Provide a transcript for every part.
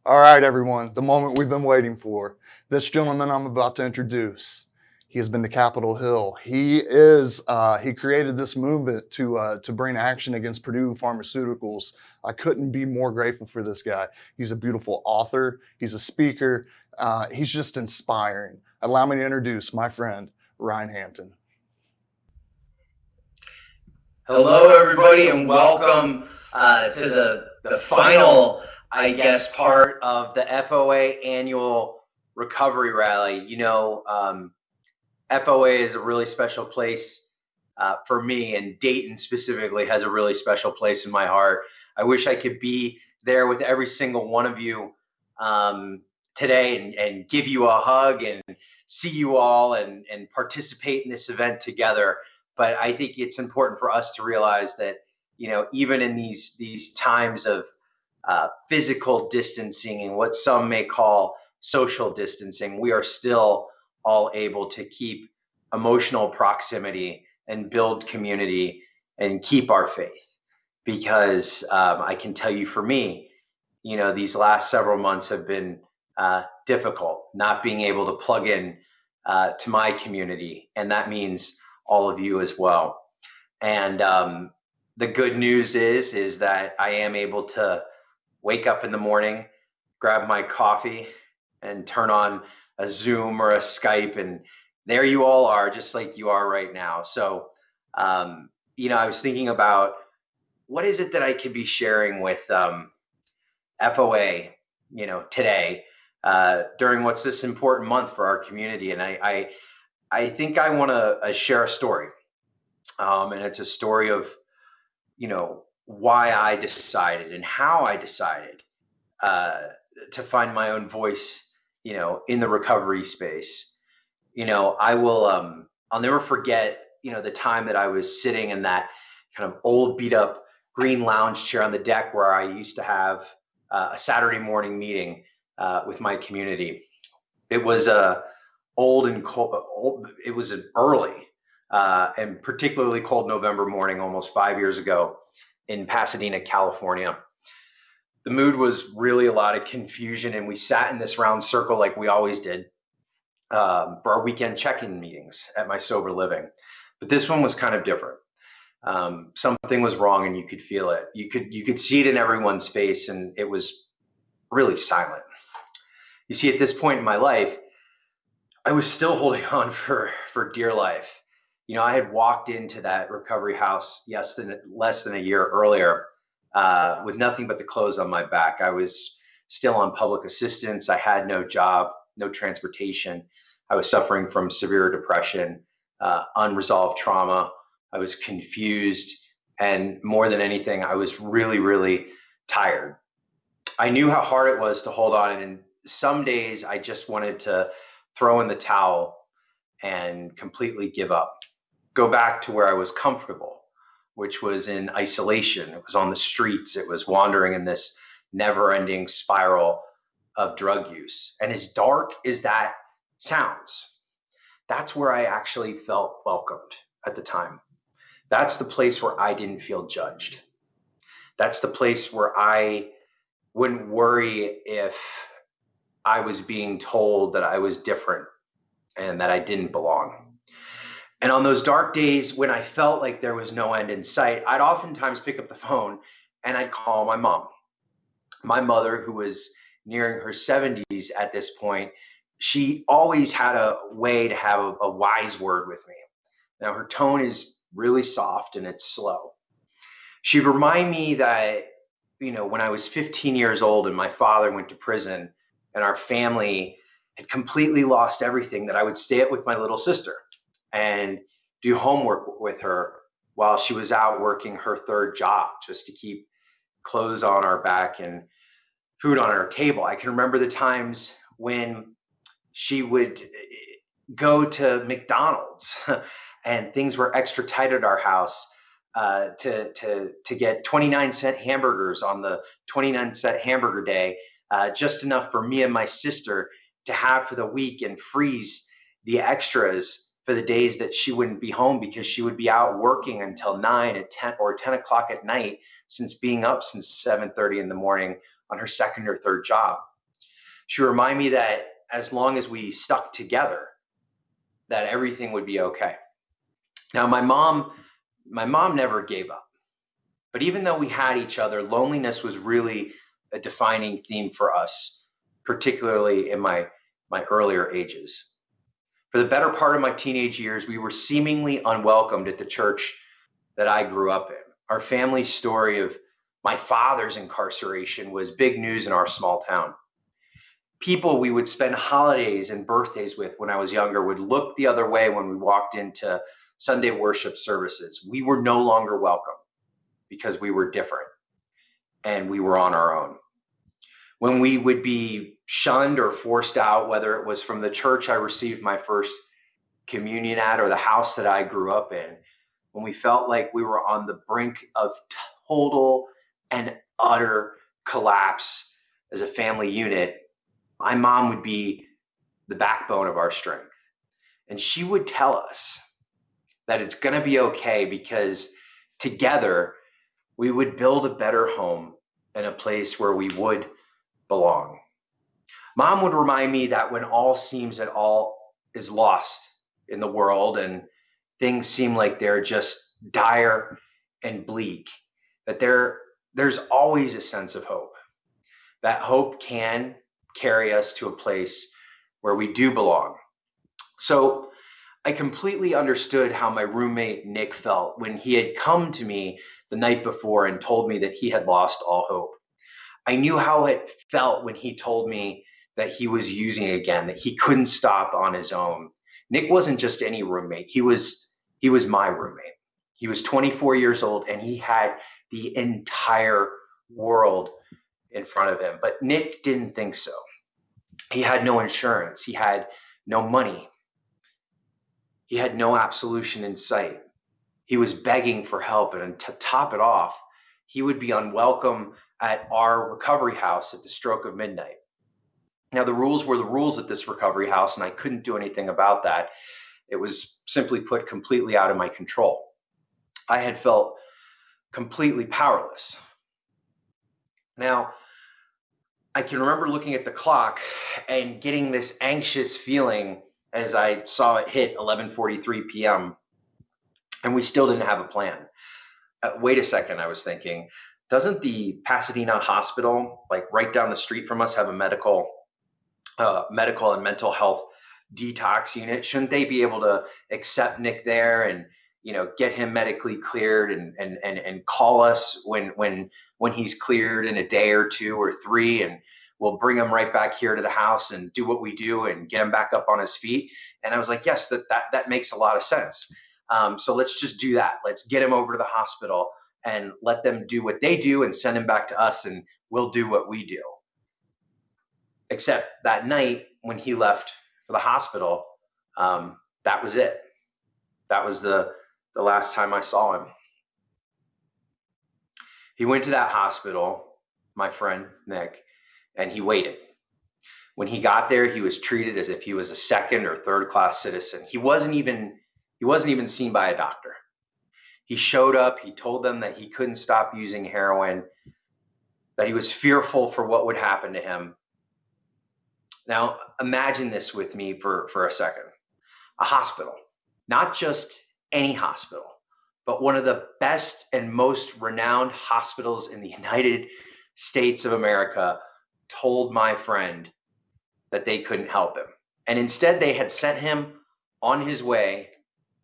All right, everyone, the moment we've been waiting for. This gentleman I'm about to introduce, he has been to Capitol Hill. He created this movement to bring action against Purdue Pharmaceuticals. I couldn't be more grateful for this guy. He's a beautiful author. He's a speaker. He's just inspiring. Allow me to introduce my friend, Ryan Hampton. Hello, everybody, and welcome to the final, I guess, part of the FOA annual recovery rally. FOA is a really special place for me, and Dayton specifically has a really special place in my heart. I wish I could be there with every single one of you today and give you a hug and see you all and participate in this event together. But I think it's important for us to realize that, even in these times of physical distancing and what some may call social distancing, we are still all able to keep emotional proximity and build community and keep our faith. Because I can tell you, for me, these last several months have been difficult, not being able to plug in to my community. And that means all of you as well. And the good news is that I am able to wake up in the morning, grab my coffee, and turn on a Zoom or a Skype, and there you all are, just like you are right now. So, I was thinking about what is it that I could be sharing with FOA, today during what's this important month for our community. And I think I want to share a story, and it's a story of, why I decided and how I decided to find my own voice, in the recovery space. I'll never forget, the time that I was sitting in that kind of old beat up green lounge chair on the deck where I used to have a Saturday morning meeting with my community. It was old and cold. It was an early and particularly cold November morning, almost 5 years ago, in Pasadena, California. The mood was really a lot of confusion, and we sat in this round circle like we always did for our weekend check-in meetings at my sober living. But this one was kind of different. Something was wrong, and you could feel it. You could see it in everyone's face, and it was really silent. You see, at this point in my life, I was still holding on for dear life. I had walked into that recovery house less than a year earlier with nothing but the clothes on my back. I was still on public assistance. I had no job, no transportation. I was suffering from severe depression, unresolved trauma. I was confused. And more than anything, I was really, really tired. I knew how hard it was to hold on. And some days I just wanted to throw in the towel and completely give up, go back to where I was comfortable, which was in isolation. It was on the streets. It was wandering in this never-ending spiral of drug use. And as dark as that sounds, that's where I actually felt welcomed at the time. That's the place where I didn't feel judged. That's the place where I wouldn't worry if I was being told that I was different and that I didn't belong. And on those dark days when I felt like there was no end in sight, I'd oftentimes pick up the phone and I'd call my mom. My mother, who was nearing her 70s at this point, she always had a way to have a wise word with me. Now, her tone is really soft and it's slow. She'd remind me that, when I was 15 years old and my father went to prison and our family had completely lost everything, that I would stay up with my little sister and do homework with her while she was out working her third job, just to keep clothes on our back and food on our table. I can remember the times when she would go to McDonald's and things were extra tight at our house to get 29-cent hamburgers on the 29-cent hamburger day, just enough for me and my sister to have for the week, and freeze the extras for the days that she wouldn't be home because she would be out working until 9 or 10 o'clock at night, since being up since 7:30 in the morning on her second or third job. She would remind me that as long as we stuck together, that everything would be okay. Now, my mom never gave up. But even though we had each other, loneliness was really a defining theme for us, particularly in my earlier ages. For the better part of my teenage years, we were seemingly unwelcomed at the church that I grew up in. Our family story of my father's incarceration was big news in our small town. People we would spend holidays and birthdays with when I was younger would look the other way when we walked into Sunday worship services. We were no longer welcome because we were different and we were on our own. When we would be shunned or forced out, whether it was from the church I received my first communion at or the house that I grew up in, when we felt like we were on the brink of total and utter collapse as a family unit, my mom would be the backbone of our strength. And she would tell us that it's going to be okay because together we would build a better home and a place where we would belong. Mom would remind me that when all seems that all is lost in the world and things seem like they're just dire and bleak, that there's always a sense of hope. That hope can carry us to a place where we do belong. So I completely understood how my roommate Nick felt when he had come to me the night before and told me that he had lost all hope. I knew how it felt when he told me that he was using again, that he couldn't stop on his own. Nick wasn't just any roommate. He was my roommate. He was 24 years old and he had the entire world in front of him. But Nick didn't think so. He had no insurance. He had no money. He had no absolution in sight. He was begging for help. And to top it off, he would be unwelcome at our recovery house at the stroke of midnight. Now, the rules were the rules at this recovery house, and I couldn't do anything about that. It was simply put completely out of my control. I had felt completely powerless. Now, I can remember looking at the clock and getting this anxious feeling as I saw it hit 11:43 p.m. and we still didn't have a plan. Wait a second, I was thinking, doesn't the Pasadena hospital, like right down the street from us, have a medical and mental health detox unit? Shouldn't they be able to accept Nick there and get him medically cleared and call us when he's cleared in a day or two or three, and we'll bring him right back here to the house and do what we do and get him back up on his feet? And I was like, yes, that makes a lot of sense. So let's just do that. Let's get him over to the hospital and let them do what they do and send him back to us, and we'll do what we do. Except that night when he left for the hospital, that was it. That was the last time I saw him. He went to that hospital, my friend Nick, and he waited. When he got there, he was treated as if he was a second or third class citizen. He wasn't even seen by a doctor. He showed up, he told them that he couldn't stop using heroin, that he was fearful for what would happen to him. Now, imagine this with me for a second. A hospital, not just any hospital, but one of the best and most renowned hospitals in the United States of America, told my friend that they couldn't help him. And instead, they had sent him on his way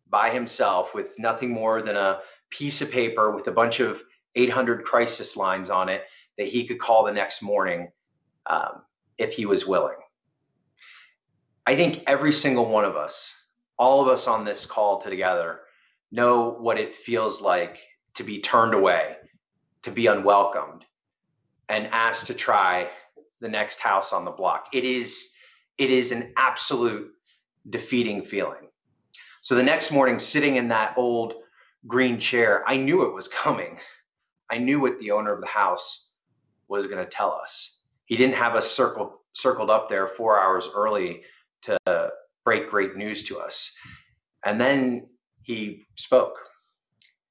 by himself with nothing more than a piece of paper with a bunch of 800 crisis lines on it that he could call the next morning if he was willing. I think every single one of us, all of us on this call together, know what it feels like to be turned away, to be unwelcomed, and asked to try the next house on the block. It is an absolute defeating feeling. So the next morning, sitting in that old green chair, I knew it was coming. I knew what the owner of the house was going to tell us. He didn't have us circled up there 4 hours early to break great news to us. And then he spoke.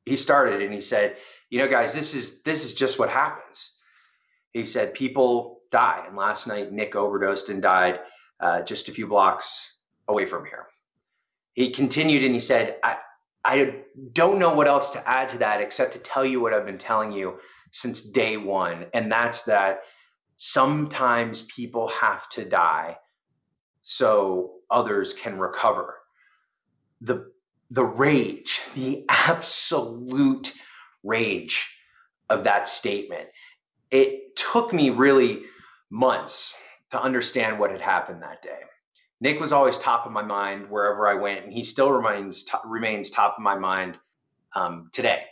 He started and he said, guys, this is just what happens. He said, people die. And last night, Nick overdosed and died just a few blocks away from here. He continued and he said, I don't know what else to add to that except to tell you what I've been telling you since day one. And that's that sometimes people have to die so others can recover. The rage, the absolute rage of that statement. It took me really months to understand what had happened that day. Nick was always top of my mind wherever I went, and he still remains top of my mind today.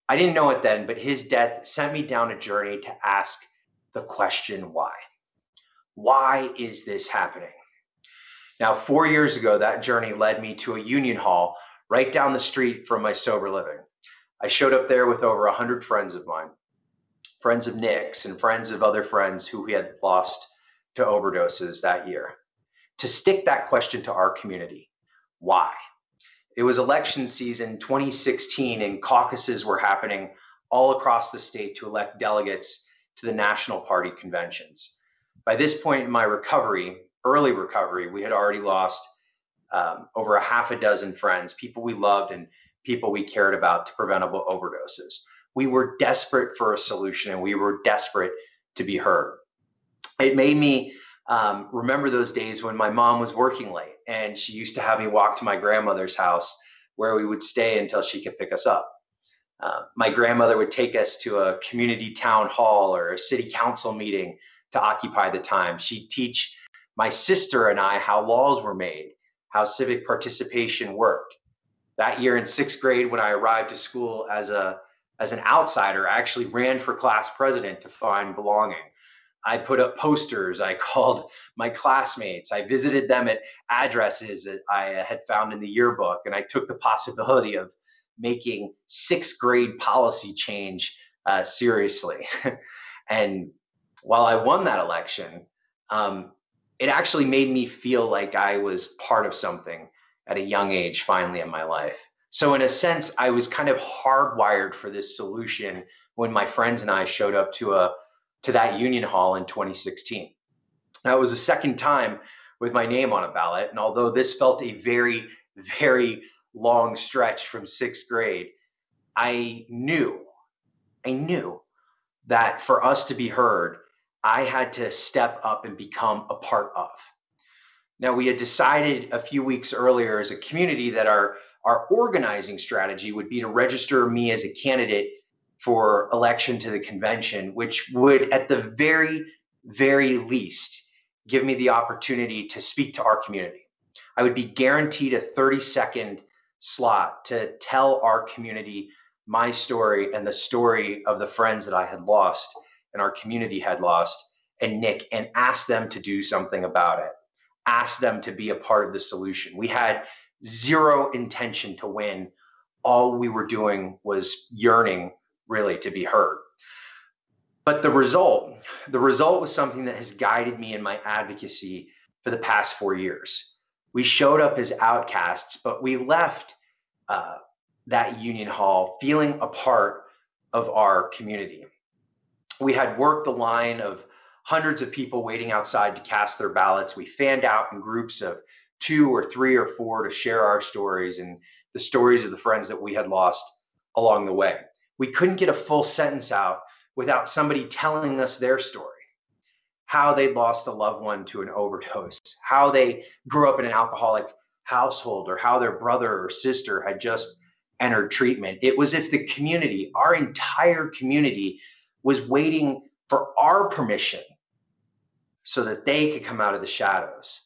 I didn't know it then, but his death sent me down a journey to ask the question, why? Why is this happening? Now, 4 years ago, that journey led me to a union hall right down the street from my sober living. I showed up there with over 100 friends of mine, friends of Nick's and friends of other friends who we had lost to overdoses that year, to stick that question to our community. Why? It was election season 2016 and caucuses were happening all across the state to elect delegates to the national party conventions. By this point in my recovery, early recovery, we had already lost over a half a dozen friends, people we loved and people we cared about to preventable overdoses. We were desperate for a solution and we were desperate to be heard. It made me remember those days when my mom was working late and she used to have me walk to my grandmother's house where we would stay until she could pick us up. My grandmother would take us to a community town hall or a city council meeting to occupy the time. She'd teach my sister and I how laws were made, how civic participation worked. That year in 6th grade, when I arrived to school as an outsider, I actually ran for class president to find belonging. I put up posters, I called my classmates, I visited them at addresses that I had found in the yearbook, and I took the possibility of making 6th grade policy change seriously. And while I won that election, it actually made me feel like I was part of something at a young age finally in my life. So in a sense, I was kind of hardwired for this solution when my friends and I showed up to that union hall in 2016. That was the second time with my name on a ballot. And although this felt a very, very long stretch from 6th grade, I knew that for us to be heard, I had to step up and become a part of. Now, we had decided a few weeks earlier as a community that our organizing strategy would be to register me as a candidate for election to the convention, which would at the very, very least give me the opportunity to speak to our community. I would be guaranteed a 30-second slot to tell our community my story and the story of the friends that I had lost and our community had lost, and Nick, and ask them to do something about it. Ask them to be a part of the solution. We had zero intention to win. All we were doing was yearning really to be heard. But the result was something that has guided me in my advocacy for the past 4 years. We showed up as outcasts, but we left that union hall feeling a part of our community. We had worked the line of hundreds of people waiting outside to cast their ballots. We fanned out in groups of 2 or 3 or 4 to share our stories and the stories of the friends that we had lost along the way. We couldn't get a full sentence out without somebody telling us their story, how they lost a loved one to an overdose, how they grew up in an alcoholic household, or how their brother or sister had just entered treatment. It was as if the community, our entire community, was waiting for our permission so that they could come out of the shadows.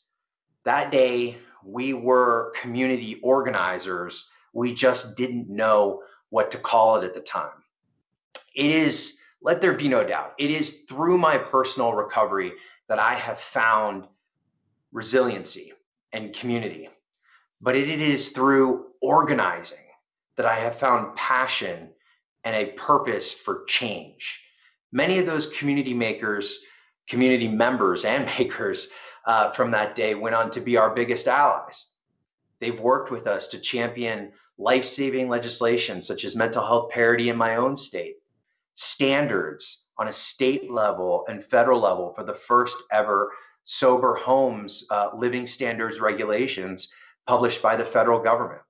That day, we were community organizers. We just didn't know what to call it at the time. It is, let there be no doubt, it is through my personal recovery that I have found resiliency and community. But it is through organizing that I have found passion and a purpose for change. Many of those community members and makers from that day went on to be our biggest allies. They've worked with us to champion life-saving legislation such as mental health parity in my own state, standards on a state level and federal level for the first ever sober homes living standards regulations published by the federal government.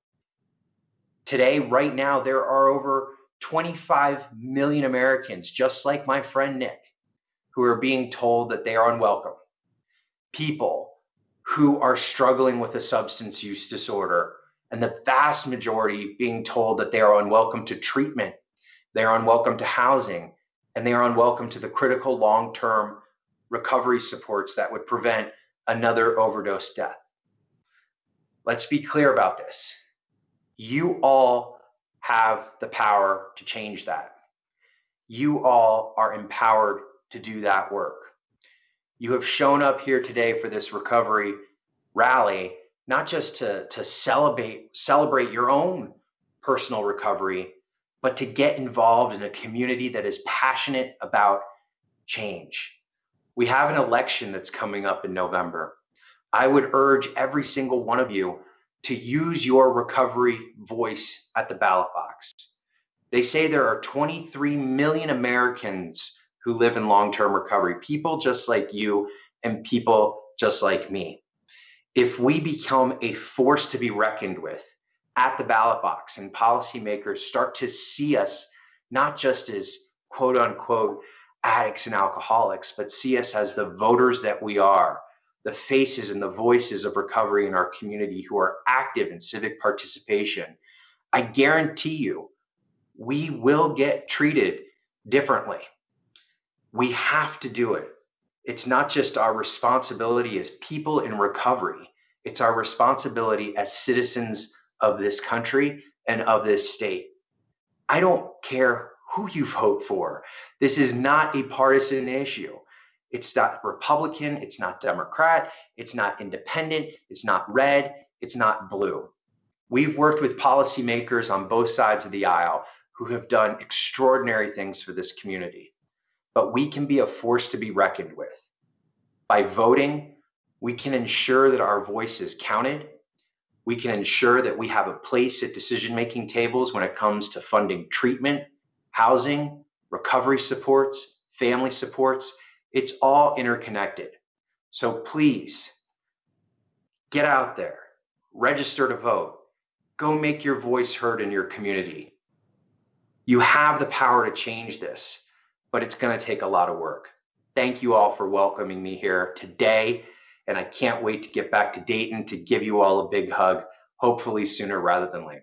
Today, right now, there are over 25 million Americans, just like my friend Nick, who are being told that they are unwelcome. People who are struggling with a substance use disorder, and the vast majority being told that they are unwelcome to treatment, they are unwelcome to housing, and they are unwelcome to the critical long-term recovery supports that would prevent another overdose death. Let's be clear about this. You all have the power to change that. You all are empowered to do that work. You have shown up here today for this recovery rally, not just to celebrate your own personal recovery, but to get involved in a community that is passionate about change. We have an election that's coming up in November. I would urge every single one of you to use your recovery voice at the ballot box. They say there are 23 million Americans who live in long-term recovery, people just like you and people just like me. If we become a force to be reckoned with at the ballot box and policymakers start to see us not just as quote unquote addicts and alcoholics, but see us as the voters that we are, the faces and the voices of recovery in our community who are active in civic participation, I guarantee you, we will get treated differently. We have to do it. It's not just our responsibility as people in recovery, it's our responsibility as citizens of this country and of this state. I don't care who you vote for. This is not a partisan issue. It's not Republican, it's not Democrat, it's not independent, it's not red, it's not blue. We've worked with policymakers on both sides of the aisle who have done extraordinary things for this community. But we can be a force to be reckoned with. By voting, we can ensure that our voice is counted. We can ensure that we have a place at decision-making tables when it comes to funding treatment, housing, recovery supports, family supports. It's all interconnected. So please, get out there, register to vote, go make your voice heard in your community. You have the power to change this, but it's going to take a lot of work. Thank you all for welcoming me here today, and I can't wait to get back to Dayton to give you all a big hug, hopefully sooner rather than later.